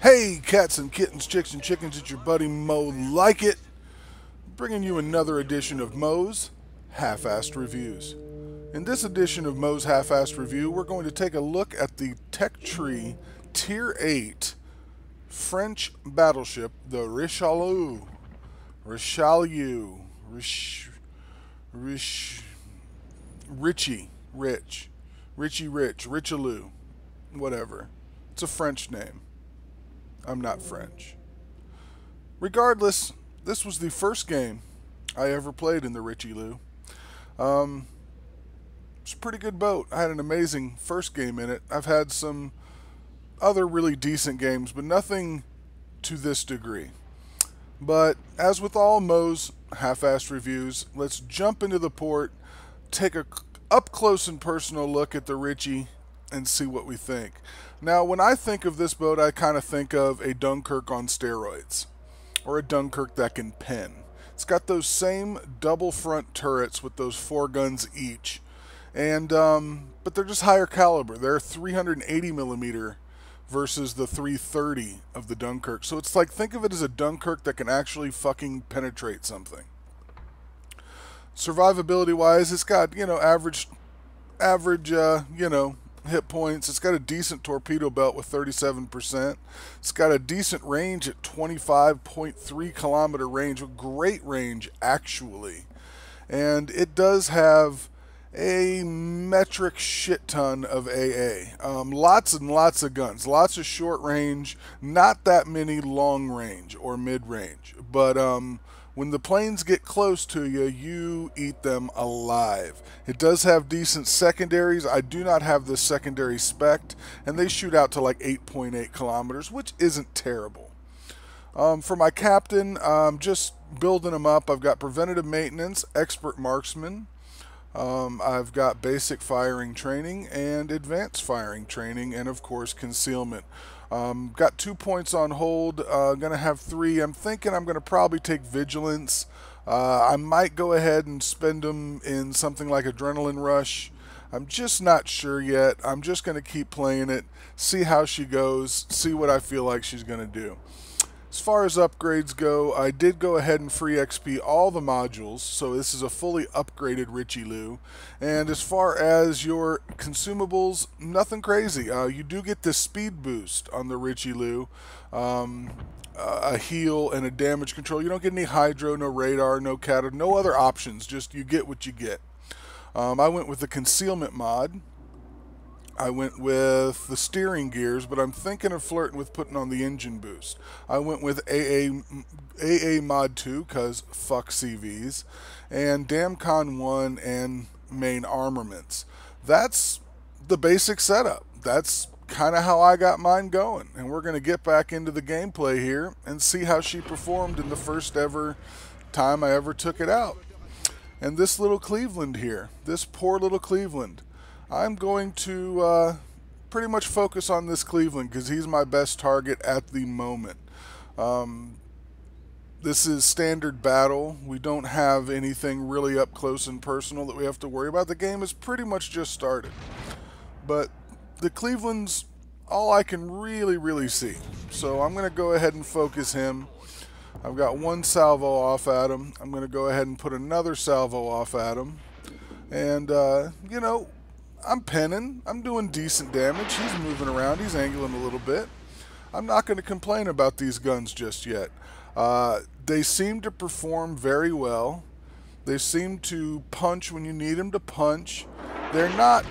Hey, cats and kittens, chicks and chickens, it's your buddy Mo Lykit, bringing you another edition of Mo's Half-Assed Reviews. In this edition of Mo's Half-Assed Review, we're going to take a look at the Tech Tree Tier 8 French battleship, the Richelieu. Richie-Lou, whatever. It's a French name. I'm not French. Regardless, this was the first game I ever played in the Richie-Lou. It's a pretty good boat. I had an amazing first game in it. I've had some other really decent games, but nothing to this degree. But as with all Mo's half-assed reviews, let's jump into the port, take a up-close and personal look at the Richie, and see what we think. Now, when I think of this boat, I kind of think of a Dunkirk on steroids, or a Dunkirk that can pen. It's got those same double front turrets with those 4 guns each, and but they're just higher caliber. They're 380 millimeter versus the 330 of the Dunkirk. So it's like, think of it as a Dunkirk that can actually fucking penetrate something. Survivability wise, it's got, average hit points. It's got a decent torpedo belt with 37%. It's got a decent range at 25.3 kilometer range, with great range actually. And it does have a metric shit ton of AA. Lots and lots of guns, lots of short range, not that many long range or mid range. But when the planes get close to you, you eat them alive. It does have decent secondaries. I do not have the secondary spec, and they shoot out to like 8.8 kilometers, which isn't terrible. For my captain, just building them up. I've got preventative maintenance, expert marksman. I've got basic firing training and advanced firing training, and of course concealment. Got 2 points on hold, gonna have 3. I'm thinking I'm gonna probably take vigilance. I might go ahead and spend them in something like adrenaline rush. I'm just not sure yet. I'm just gonna keep playing it, see how she goes, see what I feel like she's gonna do. As far as upgrades go, I did go ahead and free XP all the modules, so this is a fully upgraded Richie-Lou. And as far as your consumables, nothing crazy. You do get the speed boost on the Richie-Lou, a heal and a damage control. You don't get any hydro, no radar, no cat, no other options, just you get what you get. I went with the concealment mod. I went with the steering gears, but I'm thinking of flirting with putting on the engine boost. I went with AA Mod 2, because fuck CVs, and DamCon 1 and main armaments. That's the basic setup. That's kind of how I got mine going. And we're going to get back into the gameplay here and see how she performed in the first ever time I ever took it out. And this little Cleveland here, this poor little Cleveland, I'm going to pretty much focus on this Cleveland because he's my best target at the moment. This is standard battle. We don't have anything really up close and personal that we have to worry about. The game is pretty much just started. But the Cleveland's all I can really see. So I'm going to go ahead and focus him. I've got 1 salvo off at him. I'm going to go ahead and put another salvo off at him. And, I'm penning. I'm doing decent damage. He's moving around. He's angling a little bit. I'm not going to complain about these guns just yet. They seem to perform very well. They seem to punch when you need them to punch. They're not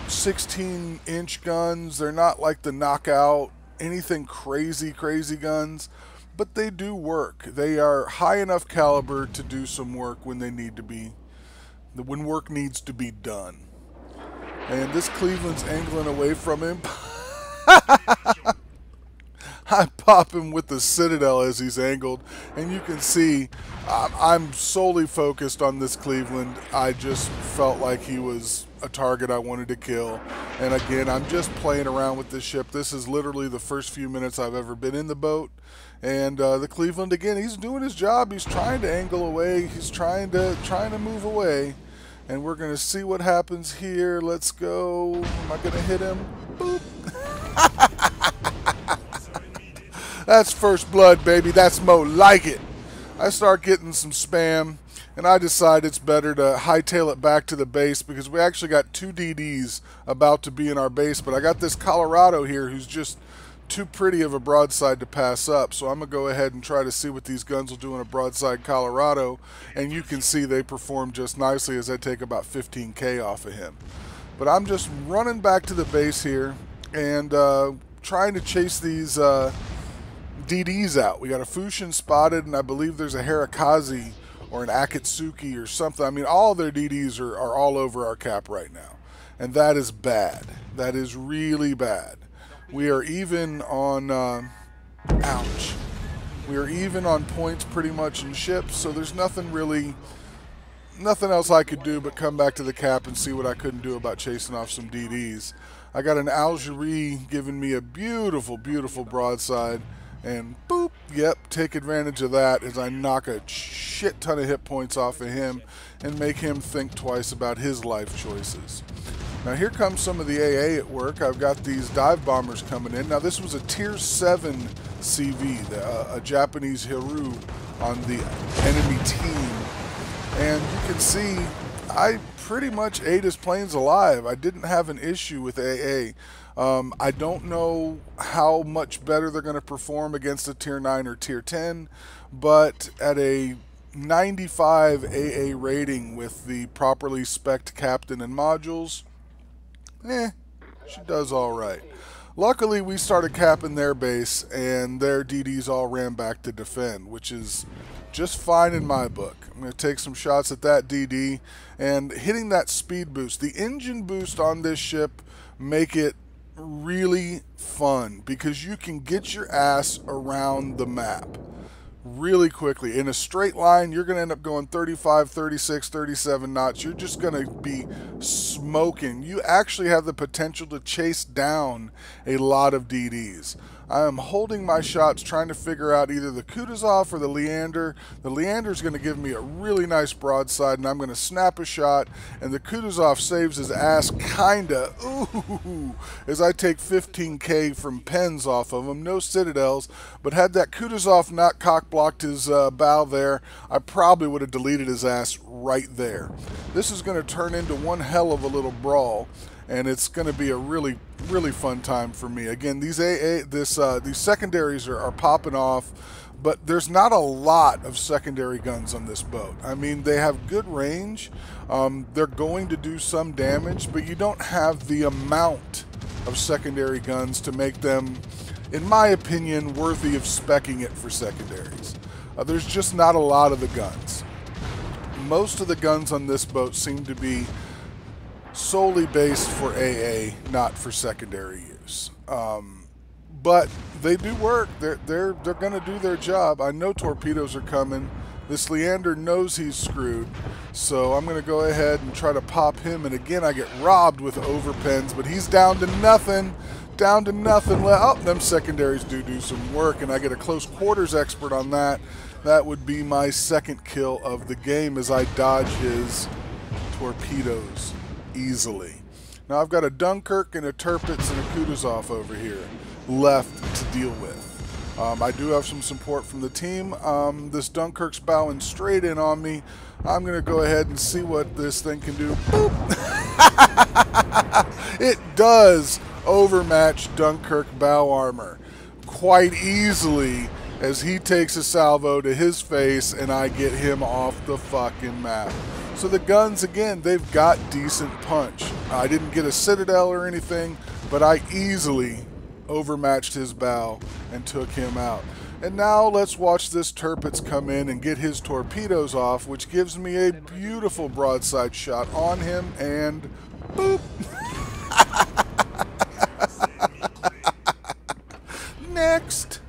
16-inch guns. They're not like the Knockout, anything crazy guns. But they do work. They are high enough caliber to do some work when they need to be, when work needs to be done. And this Cleveland's angling away from him. I pop him with the Citadel as he's angled. And you can see I'm solely focused on this Cleveland. I just felt like he was a target I wanted to kill. And again, I'm just playing around with this ship. This is literally the first few minutes I've ever been in the boat. And the Cleveland, again, he's doing his job. He's trying to angle away. He's trying to move away. And we're going to see what happens here. Let's go. Am I going to hit him? Boop. That's first blood, baby. That's more like it. I start getting some spam, and I decide it's better to hightail it back to the base because we actually got 2 DDs about to be in our base, but I got this Colorado here who's just too pretty of a broadside to pass up, so I'm going to go ahead and try to see what these guns will do in a broadside Colorado, and you can see they perform just nicely as I take about 15K off of him. But I'm just running back to the base here and trying to chase these DDs out. We got a Fushin spotted, and I believe there's a Harikaze or an Akatsuki or something. I mean, all their DDs are all over our cap right now, and that is bad. That is really bad. We are even on, ouch. We are even on points pretty much in ships, so there's nothing else I could do but come back to the cap and see what I couldn't do about chasing off some DDs. I got an Algerie giving me a beautiful, beautiful broadside, and boop, yep, take advantage of that as I knock a shit ton of hit points off of him and make him think twice about his life choices. Now here comes some of the AA at work. I've got these dive bombers coming in. Now this was a tier 7 CV, a Japanese Hiru on the enemy team. And you can see I pretty much ate his planes alive. I didn't have an issue with AA. I don't know how much better they're going to perform against a tier 9 or tier 10, but at a 95 AA rating with the properly spec'd captain and modules, she does all right. Luckily, we started capping their base, and their DDs all ran back to defend, which is just fine in my book. I'm going to take some shots at that DD, and hitting that speed boost. The engine boost on this ship make it really fun, because you can get your ass around the map really quickly. In a straight line, you're going to end up going 35, 36, 37 knots. You're just going to be smoking. You actually have the potential to chase down a lot of DDs. I am holding my shots trying to figure out either the Kutuzov or the Leander. The Leander is going to give me a really nice broadside, and I'm going to snap a shot, and the Kutuzov saves his ass kinda, ooh, as I take 15K from pens off of him. No citadels, but had that Kutuzov not cock blocked his bow there, I probably would have deleted his ass right there. This is going to turn into one hell of a little brawl, and it's going to be a really, really fun time for me. Again, these these secondaries are popping off, but there's not a lot of secondary guns on this boat. I mean, they have good range. They're going to do some damage, but you don't have the amount of secondary guns to make them, in my opinion, worthy of speccing it for secondaries. There's just not a lot of the guns. Most of the guns on this boat seem to be solely based for AA, not for secondary use. But they do work. They're going to do their job. I know torpedoes are coming. This Leander knows he's screwed, so I'm going to go ahead and try to pop him. And again, I get robbed with overpens, but he's down to nothing. Down to nothing. Well, oh, them secondaries do some work, and I get a close quarters expert on that. That would be my second kill of the game as I dodge his torpedoes easily. Now I've got a Dunkirk and a Tirpitz and a Kutuzov over here left to deal with. I do have some support from the team. This Dunkirk's bowing straight in on me. I'm going to go ahead and see what this thing can do. Boop. It does overmatch Dunkirk bow armor quite easily as he takes a salvo to his face and I get him off the fucking map. So the guns, again, they've got decent punch. I didn't get a citadel or anything, but I easily overmatched his bow and took him out. And now let's watch this Tirpitz come in and get his torpedoes off, which gives me a beautiful broadside shot on him, and boop. Next.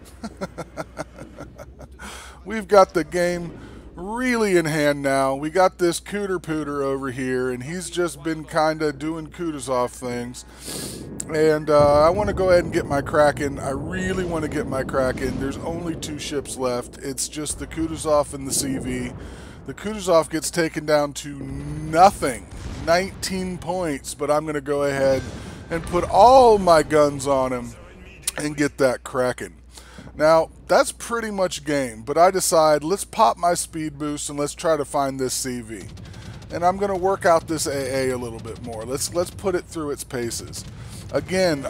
We've got the game really in hand now. We got this Cooter Pooter over here, and he's just been kind of doing Kutuzov things. And I want to go ahead and get my Kraken. I really want to get my Kraken. There's only 2 ships left. It's just the Kutuzov and the CV. The Kutuzov gets taken down to nothing, 19 points, but I'm going to go ahead and put all my guns on him and get that Kraken. Now, that's pretty much game, but I decide let's pop my speed boost and let's try to find this CV. And I'm going to work out this AA a little bit more. Let's put it through its paces. Again,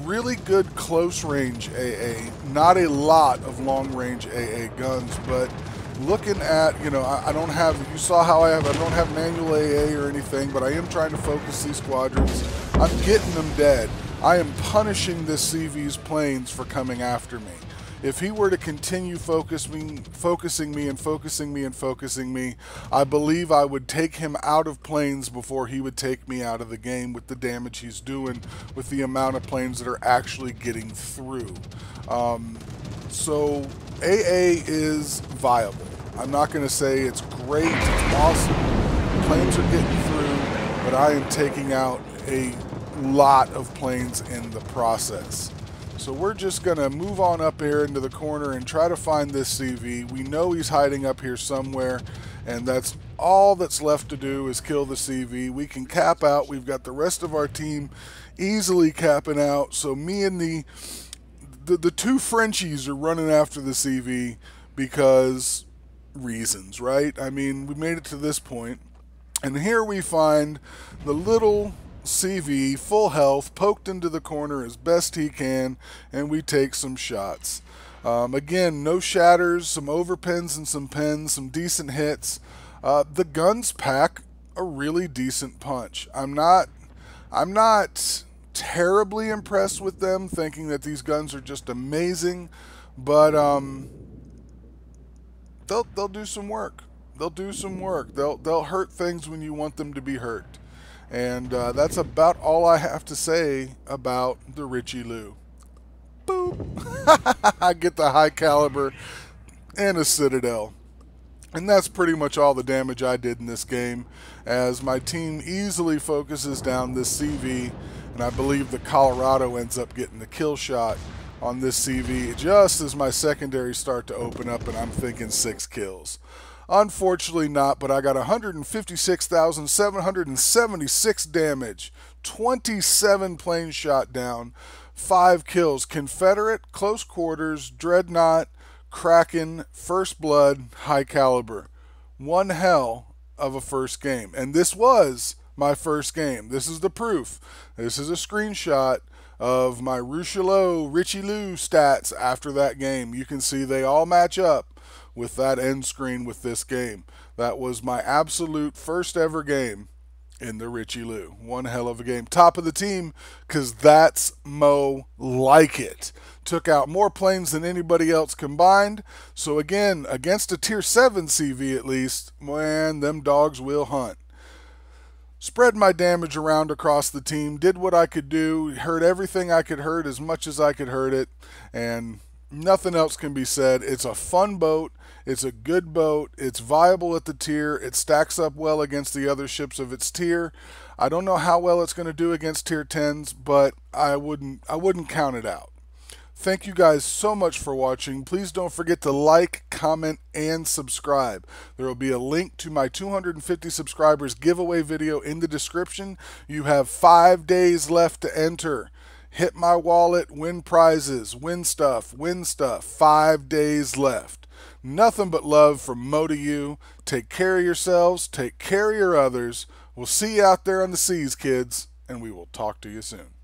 really good close range AA, not a lot of long range AA guns, but looking at, you know, I don't have, you saw how I don't have manual AA or anything, but I am trying to focus these squadrons. I'm getting them dead. I am punishing this CV's planes for coming after me. If he were to continue focusing me, I believe I would take him out of planes before he would take me out of the game with the damage he's doing, with the amount of planes that are actually getting through. So AA is viable. I'm not going to say it's great, it's awesome. Planes are getting through, but I am taking out a lot of planes in the process. So we're just going to move on up here into the corner and try to find this CV. We know he's hiding up here somewhere, and that's all that's left to do is kill the CV. We can cap out. We've got the rest of our team easily capping out. So me and the two Frenchies are running after the CV because reasons, right? I mean, we made it to this point, and here we find the little CV, full health, poked into the corner as best he can, and we take some shots. Again, no shatters, some overpins and some pins, some decent hits. The guns pack a really decent punch. I'm not terribly impressed with them, thinking that these guns are just amazing, but they'll do some work. They'll do some work. They'll hurt things when you want them to be hurt. And that's about all I have to say about the Richie-Lou. Boop! I get the high caliber and a Citadel. And that's pretty much all the damage I did in this game, as my team easily focuses down this CV, and I believe the Colorado ends up getting the kill shot on this CV just as my secondaries start to open up, and I'm thinking 6 kills. Unfortunately not, but I got 156,776 damage, 27 planes shot down, 5 kills, Confederate, close quarters, Dreadnought, Kraken, First Blood, high caliber. One hell of a first game. And this was my first game. This is the proof. This is a screenshot of my Richie-Lou stats after that game. You can see they all match up with that end screen with this game. That was my absolute first ever game in the Richie-Lou. One hell of a game. Top of the team, because that's Mo Lykit. Took out more planes than anybody else combined. So again, against a tier 7 CV at least, man, them dogs will hunt. Spread my damage around across the team, did what I could do, hurt everything I could hurt as much as I could hurt it, and nothing else can be said. It's a fun boat. It's a good boat. It's viable at the tier. It stacks up well against the other ships of its tier. I don't know how well it's going to do against tier 10s, but I wouldn't count it out. Thank you guys so much for watching. Please don't forget to like, comment, and subscribe. There will be a link to my 250 subscribers giveaway video in the description. You have 5 days left to enter. Hit my wallet, win prizes, win stuff, 5 days left. Nothing but love from Mo to you. Take care of yourselves, take care of your others. We'll see you out there on the seas, kids, and we will talk to you soon.